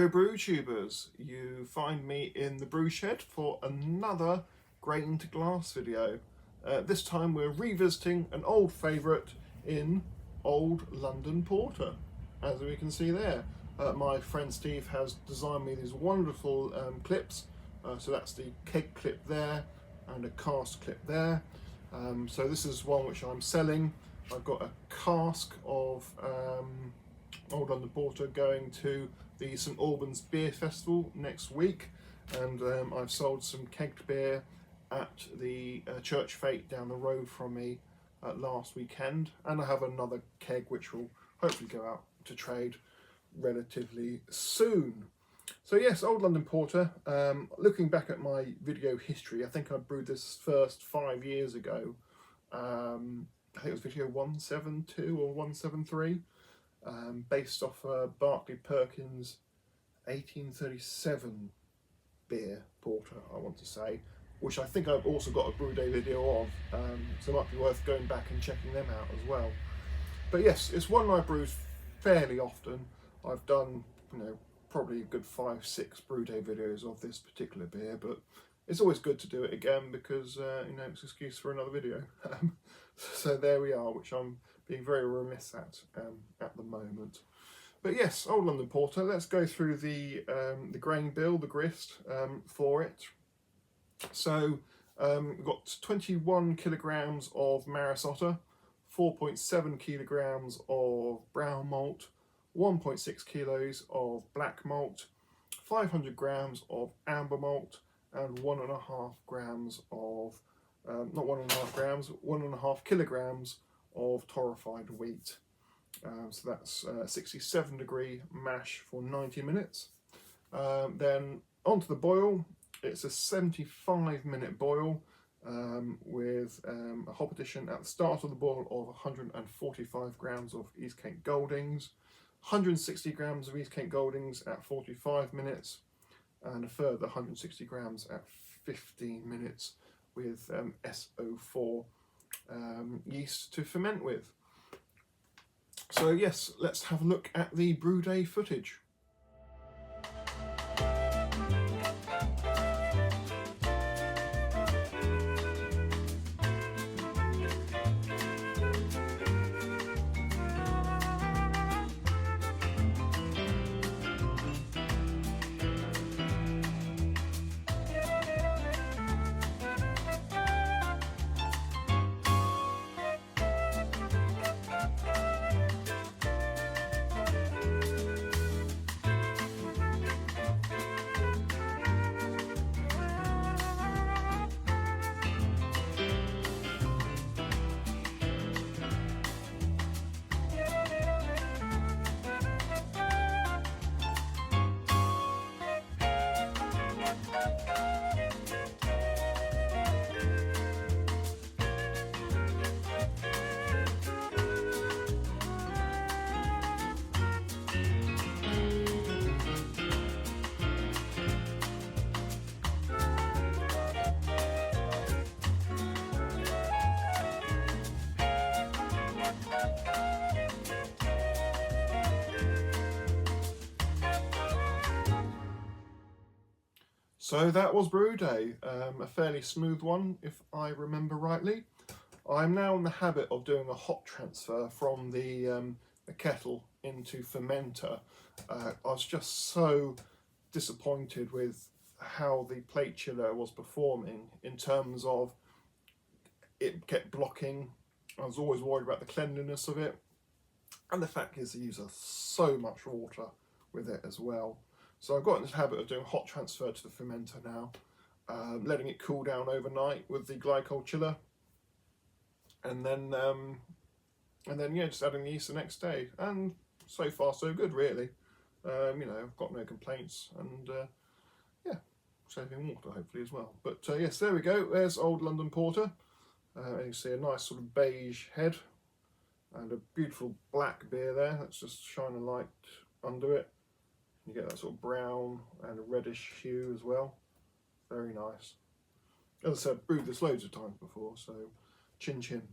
Hello brew tubers, you find me in the brew shed for another grained glass video. This time we're revisiting an old favourite in Old London Porter. As we can see there, my friend Steve has designed me these wonderful clips. So that's the keg clip there and a cask clip there. So this is one which I'm selling. I've got a cask of Old London Porter going to the St Albans Beer Festival next week, and I've sold some kegged beer at the Church Fete down the road from me last weekend, and I have another keg which will hopefully go out to trade relatively soon. So yes, Old London Porter. Looking back at my video history, I think I brewed this first 5 years ago. I think it was video 172 or 173. Based off Barclay Perkins 1837 beer porter, I want to say, which I think I've also got a brew day video of, so it might be worth going back and checking them out as well. But yes, it's one I brew fairly often. I've done, probably a good 5-6 brew day videos of this particular beer, but it's always good to do it again because it's an excuse for another video. So there we are, which I'm being very remiss at the moment. But yes, Old London Porter. Let's go through the grain bill, the grist for it. So we've got 21 kilograms of Maris Otter, 4.7 kilograms of brown malt, 1.6 kilos of black malt, 500 grams of amber malt, and 1.5 grams of, not 1.5 grams, 1.5 kilograms of torrefied wheat. So that's 67 degree mash for 90 minutes. Then onto the boil. It's a 75-minute boil with a hop addition at the start of the boil of 145 grams of East Kent Goldings, 160 grams of East Kent Goldings at 45 minutes, and a further 160 grams at 15 minutes with SO4 yeast to ferment with. So yes, let's have a look at the brew day footage. So that was brew day, a fairly smooth one if I remember rightly. I'm now in the habit of doing a hop transfer from the kettle into fermenter. I was just so disappointed with how the plate chiller was performing in terms of it kept blocking. I was always worried about the cleanliness of it, and the fact is they use so much water with it as well. So I've got in this habit of doing hot transfer to the fermenter now, letting it cool down overnight with the glycol chiller, and then yeah, just adding the yeast the next day. And so far so good, really. I've got no complaints, and yeah, saving water hopefully as well. But yes, there we go. There's Old London Porter. And you see a nice sort of beige head and a beautiful black beer there. That's just shining light under it. You get that sort of brown and a reddish hue as well. Very nice. As I said, brewed this loads of times before, so chin chin.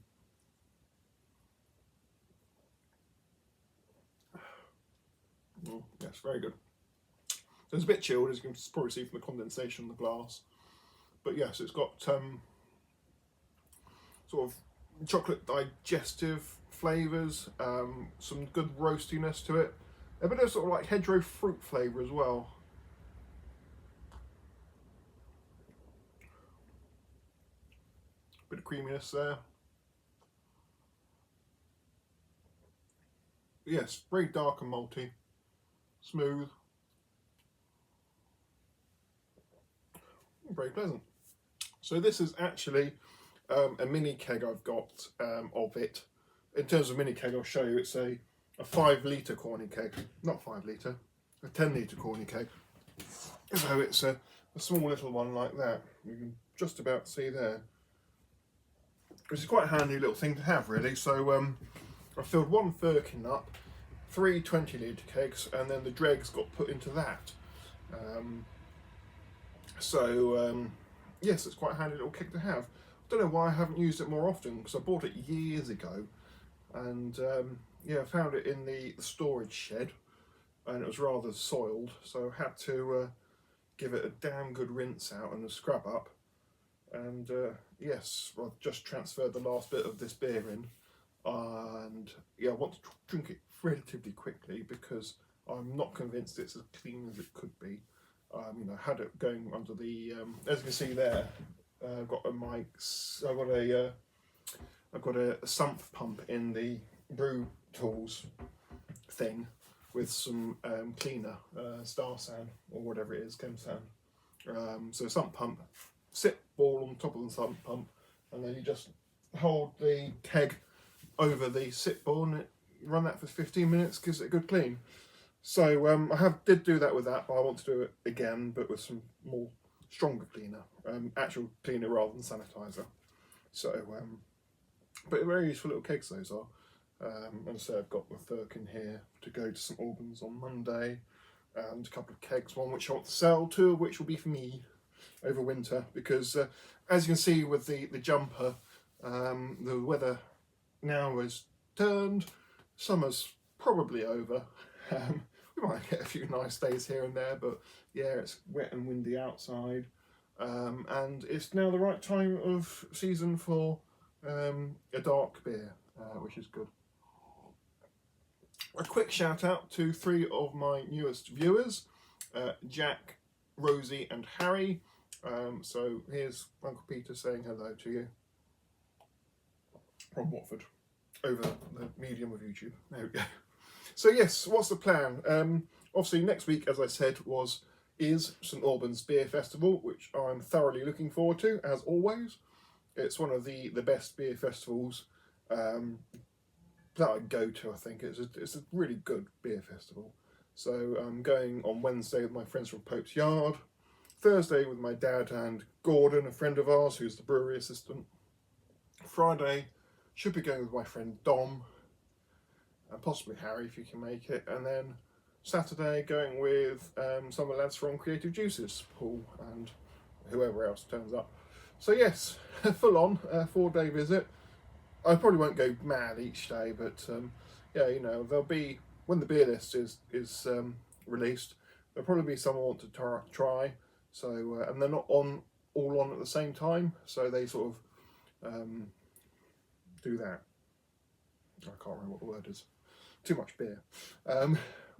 Yes, very good. So it's a bit chilled, as you can probably see from the condensation on the glass. But yes, it's got sort of chocolate digestive flavours, some good roastiness to it, a bit of sort of like hedgerow fruit flavour as well. Bit of creaminess there. Yes, very dark and malty, smooth, very pleasant. So this is actually a mini keg I've got of it. In terms of mini keg, I'll show you. It's a 5 litre corny keg, not 5 litre, a 10 litre corny keg. So it's a small little one like that. You can just about see there. Which is quite a handy little thing to have, really. So I filled 1 firkin up, 3 20 litre kegs, and then the dregs got put into that. Yes, it's quite a handy little keg to have. I don't know why I haven't used it more often, because I bought it years ago, and yeah, I found it in the storage shed, and it was rather soiled, so I had to give it a damn good rinse out and a scrub up. And yes, I've just transferred the last bit of this beer in, and yeah, I want to drink it relatively quickly because I'm not convinced it's as clean as it could be. You know, I had it going under the, as you can see there, I've got a sump pump in the brew tools thing with some cleaner, Star San or whatever it is, Chem San. So sump pump, sit ball on top of the sump pump, and then you just hold the keg over the sit ball and run that for 15 minutes, gives it a good clean. So I did do that with that, but I want to do it again, but with some more stronger cleaner, actual cleaner rather than sanitizer. So, but very useful little kegs those are. And so I've got the firkin here to go to St Albans on Monday, and a couple of kegs, one which I want to sell, 2 of which will be for me over winter, because as you can see with the jumper, the weather now has turned, summer's probably over. We might get a few nice days here and there, but yeah, it's wet and windy outside, and it's now the right time of season for a dark beer, which is good. A quick shout out to 3 of my newest viewers, Jack, Rosie and Harry. So here's Uncle Peter saying hello to you from Watford over the medium of YouTube. There we go. So yes, what's the plan? Obviously next week, as I said, is St Albans Beer Festival, which I'm thoroughly looking forward to, as always. It's one of the best beer festivals that I go to, I think. It's a really good beer festival. So I'm going on Wednesday with my friends from Pope's Yard, Thursday with my dad and Gordon, a friend of ours who's the brewery assistant. Friday should be going with my friend Dom, and possibly Harry if you can make it, and then Saturday going with some of the lads from Creative Juices, Paul and whoever else turns up. So yes, full on 4-day visit. I probably won't go mad each day, but yeah, you know, there'll be, when the beer list is released, there'll probably be some I want to try. So and they're not all on at the same time, so they sort of do that. I can't remember what the word is. Too much beer.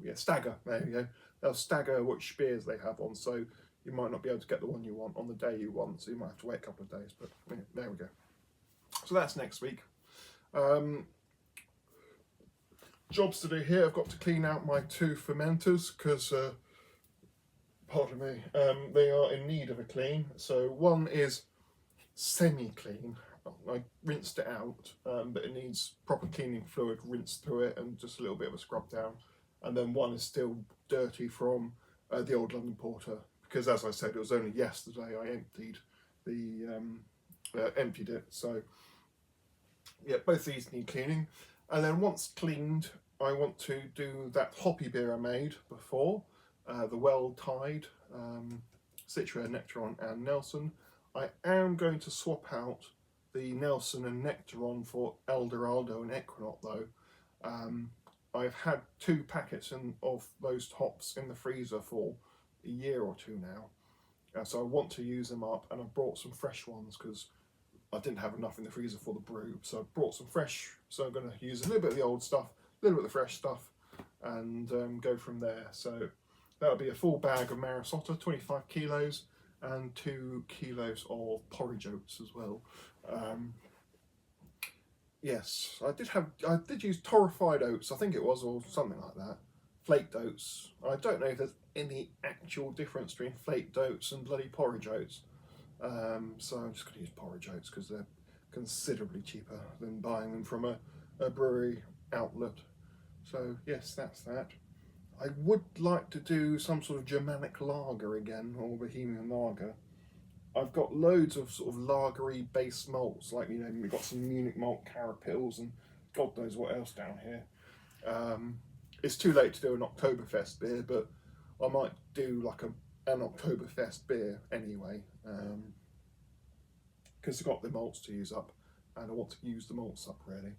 Yeah, stagger. There you go. They'll stagger which beers they have on, so you might not be able to get the one you want on the day you want, so you might have to wait a couple of days. But yeah, there we go. So that's next week. Jobs to do here. I've got to clean out my 2 fermenters because, pardon me, they are in need of a clean. So one is semi-clean. I rinsed it out, but it needs proper cleaning fluid rinsed through it and just a little bit of a scrub down. And then one is still dirty from the old London Porter, because as I said, it was only yesterday I emptied it. So yeah, both these need cleaning. And then once cleaned, I want to do that hoppy beer I made before, the Well Tied, Citra, Nectaron and Nelson. I am going to swap out the Nelson and Nectaron for Eldorado and Equinox though. I've had 2 packets of those hops in the freezer for a year or two now. So I want to use them up, and I brought some fresh ones because I didn't have enough in the freezer for the brew. So I brought some fresh, so I'm going to use a little bit of the old stuff, a little bit of the fresh stuff, and go from there. So that'll be a full bag of Marisota, 25 kilos, and 2 kilos of porridge oats as well. Yes, I did use torrefied oats, I think it was, or something like that. Flaked oats. I don't know if there's any actual difference between flaked oats and bloody porridge oats. So I'm just going to use porridge oats because they're considerably cheaper than buying them from a brewery outlet. So yes, that's that. I would like to do some sort of Germanic lager again, or Bohemian lager. I've got loads of sort of lagery based malts, like, you know, we've got some Munich malt Carapils and God knows what else down here. It's too late to do an Oktoberfest beer, but I might do like an Oktoberfest beer anyway, because I've got the malts to use up, and I want to use the malts up really.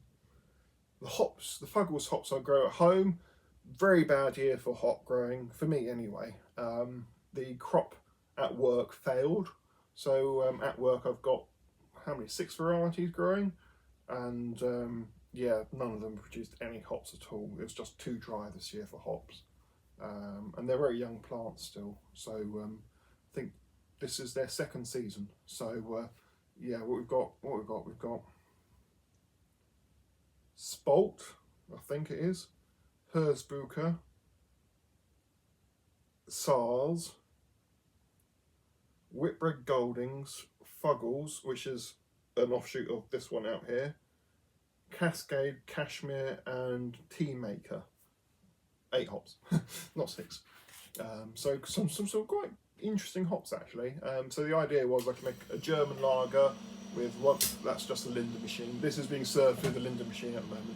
The hops, the Fuggles hops I grow at home, very bad year for hop growing, for me anyway. The crop at work failed, so at work I've got, how many, 6 varieties growing, and yeah, none of them produced any hops at all. It was just too dry this year for hops, and they're very young plants still, so I think this is their second season. So yeah, we've got Spalt, I think it is, Hersbrucker, Sars, Whitbread Goldings, Fuggles, which is an offshoot of this one out here, Cascade, Cashmere, and Tea Maker. 8 hops, not 6. So some quite interesting hops actually. So the idea was I could make a German lager with what, that's just a Linde machine. This is being served through the Linde machine at the moment.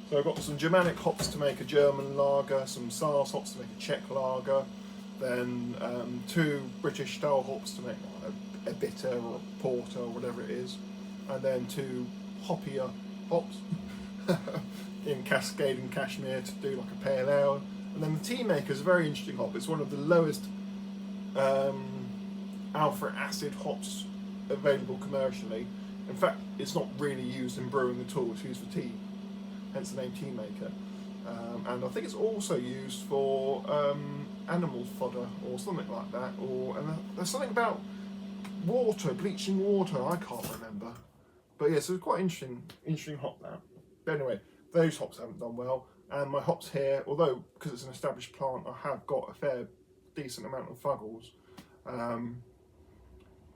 So I've got some Germanic hops to make a German lager, some Saaz hops to make a Czech lager, then 2 British style hops to make a bitter or a porter or whatever it is, and then 2 hoppier hops in Cascade and Cashmere to do like a pale ale. And then the Tea Maker is a very interesting hop. It's one of the lowest alpha acid hops available commercially. In fact, it's not really used in brewing at all, it's used for tea, hence the name Tea Maker. And I think it's also used for animal fodder or something like that, and there's something about water, bleaching water, I can't remember. But yeah, so it's quite interesting hop that. But anyway, those hops haven't done well, and my hops here, although because it's an established plant, I have got a fair decent amount of Fuggles.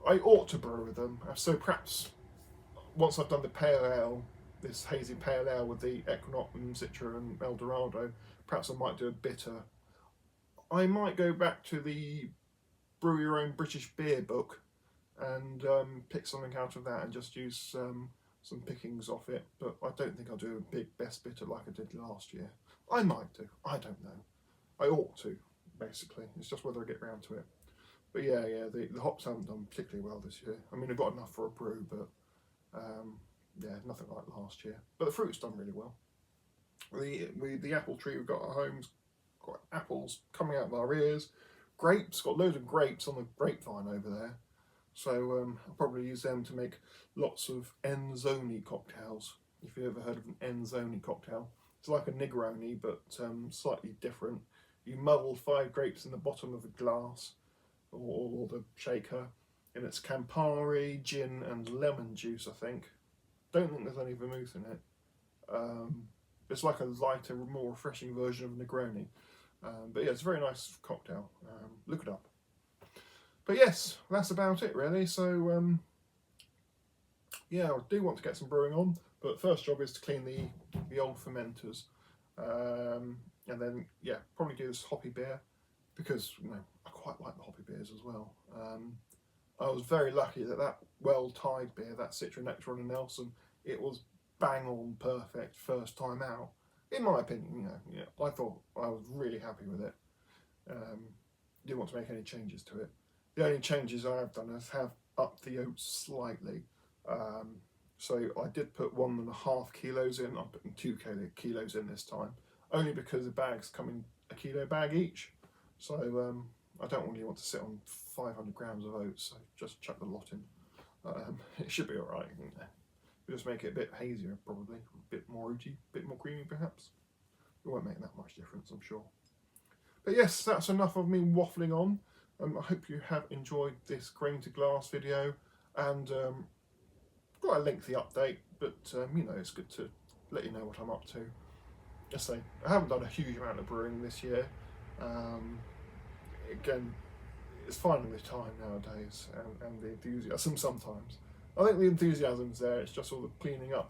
I ought to brew with them, so perhaps once I've done the pale ale, this hazy pale ale with the Equinox and Citra and Eldorado, perhaps I might do a bitter. I might go back to the Brew Your Own British Beer book and pick something out of that and just use some pickings off it, but I don't think I'll do a big best bitter like I did last year. I might do, I don't know. I ought to, basically. It's just whether I get around to it. But yeah, the hops haven't done particularly well this year. I mean, I've got enough for a brew, but yeah, nothing like last year. But the fruit's done really well. The apple tree we've got at home's got apples coming out of our ears. Grapes, got loads of grapes on the grapevine over there. So I'll probably use them to make lots of Enzoni cocktails. If you've ever heard of an Enzoni cocktail. It's like a Negroni, but slightly different. You muddle 5 grapes in the bottom of a glass, or the shaker, and it's Campari, gin and lemon juice, I think. Don't think there's any vermouth in it. It's like a lighter, more refreshing version of Negroni. But yeah, it's a very nice cocktail. Look it up. But yes, that's about it really. So yeah, I do want to get some brewing on, but first job is to clean the old fermenters, and then yeah, probably do this hoppy beer, because you know I quite like the hoppy beers as well. I was very lucky that well-tied beer, that Citra Nectaron and Nelson, it was bang on perfect first time out. In my opinion, I thought I was really happy with it. Didn't want to make any changes to it. The only changes I have done is have upped the oats slightly. So I did put 1.5 kilos in. I'm putting 2 kilos in this time, only because the bags come in a kilo bag each. So I don't really want to sit on 500 grams of oats, so just chuck the lot in. It should be alright. We'll just make it a bit hazier, probably, a bit more oaty, a bit more creamy perhaps. It won't make that much difference, I'm sure. But yes, that's enough of me waffling on. I hope you have enjoyed this grain to glass video, and quite a lengthy update, but you know, it's good to let you know what I'm up to. Just say, I haven't done a huge amount of brewing this year. Again, it's finding the time nowadays, and the enthusiasm sometimes. I think the enthusiasm's there, it's just all the cleaning up.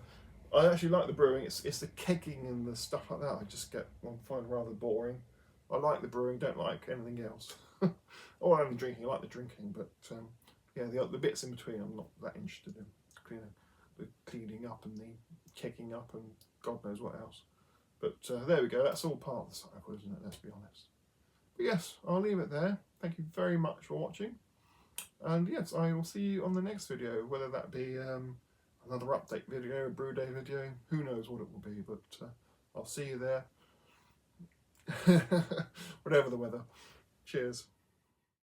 I actually like the brewing, it's the kegging and the stuff like that I find rather boring. I like the brewing, don't like anything else. Or only drinking, I like the drinking, but yeah, the bits in between I'm not that interested in. The cleaning up and the kegging up and God knows what else. But there we go, that's all part of the cycle, isn't it, let's be honest. But yes, I'll leave it there. Thank you very much for watching. And yes, I will see you on the next video, whether that be another update video, a brew day video, who knows what it will be, but I'll see you there. Whatever the weather. Cheers.